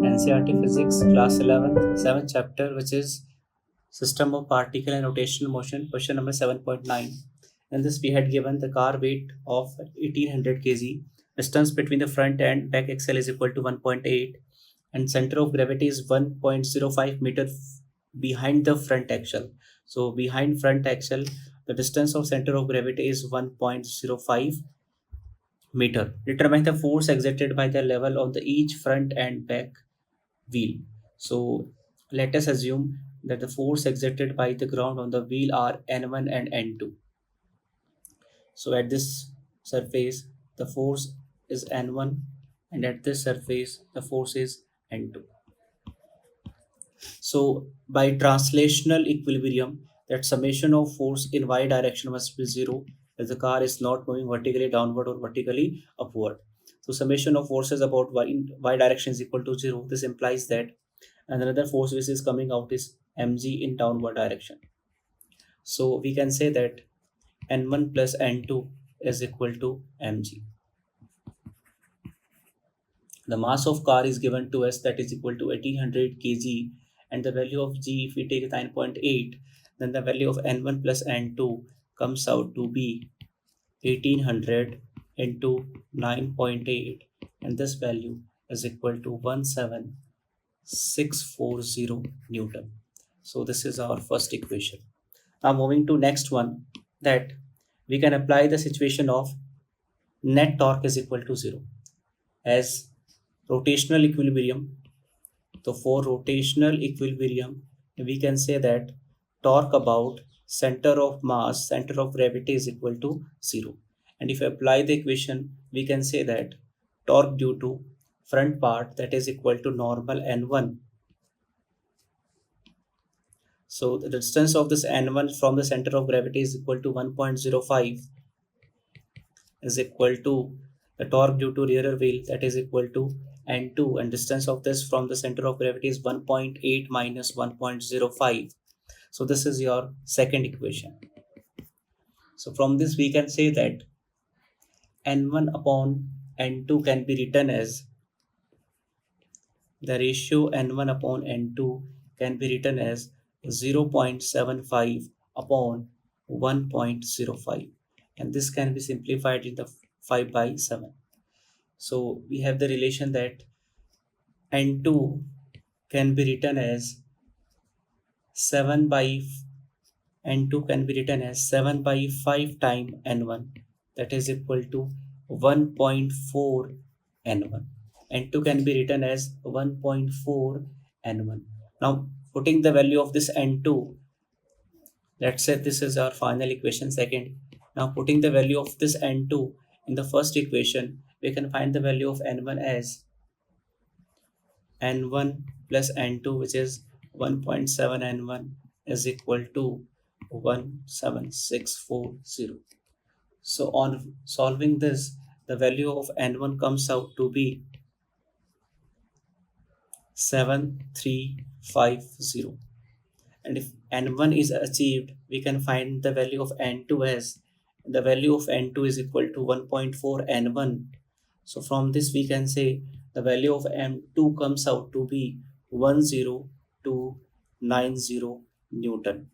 NCERT Physics, Class 11, 7th chapter, which is System of Particle and Rotational Motion, question number 7.9. In this, we had given the car weight of 1800 kg, distance between the front and back axle is equal to 1.8, and center of gravity is 1.05 meter behind the front axle. So, behind front axle, the distance of center of gravity is 1.05 meter. Determine the force exerted by the level on the each front and back wheel. So let us assume that the force exerted by the ground on the wheel are N1 and N2. So at this surface, the force is N1, and at this surface, the force is N2. So by translational equilibrium, that summation of force in y direction must be zero if the car is not moving vertically downward or vertically upward. So summation of forces about y direction is equal to zero. This implies that another force which is coming out is mg in downward direction. So we can say that n1 plus n2 is equal to mg. The mass of car is given to us, that is equal to 1800 kg, and the value of g, if we take 9.8, then the value of n1 plus n2 comes out to be 1800 into 9.8, and this value is equal to 17640 Newton. So this is our first equation. Now moving to next one, that we can apply the situation of net torque is equal to zero as rotational equilibrium. So for rotational equilibrium, we can say that torque about center of mass, center of gravity is equal to zero. And if we apply the equation, we can say that torque due to front part, that is equal to normal n1. So the distance of this n1 from the center of gravity is equal to 1.05, is equal to the torque due to rear wheel, that is equal to n2, and distance of this from the center of gravity is 1.8 minus 1.05. So this is your second equation. So from this we can say that n1 upon n2 can be written as the ratio n1 upon n2 can be written as 0.75 upon 1.05, and this can be simplified in the 5 by 7. So we have the relation that n2 can be written as 7 by n2 can be written as 7 by 5 times n1, that is equal to 1.4 n1. N2 can be written as 1.4 n1. Now putting the value of this n2, let's say this is our final equation second. Now putting the value of this n2 in the first equation, we can find the value of n1 as n1 plus n2, which is 1.7 n1 is equal to 17640. So on solving this, the value of n1 comes out to be 7350, and if n1 is achieved, we can find the value of n2 as the value of n2 is equal to 1.4 n1. So from this we can say the value of m2 comes out to be 10290 Newton.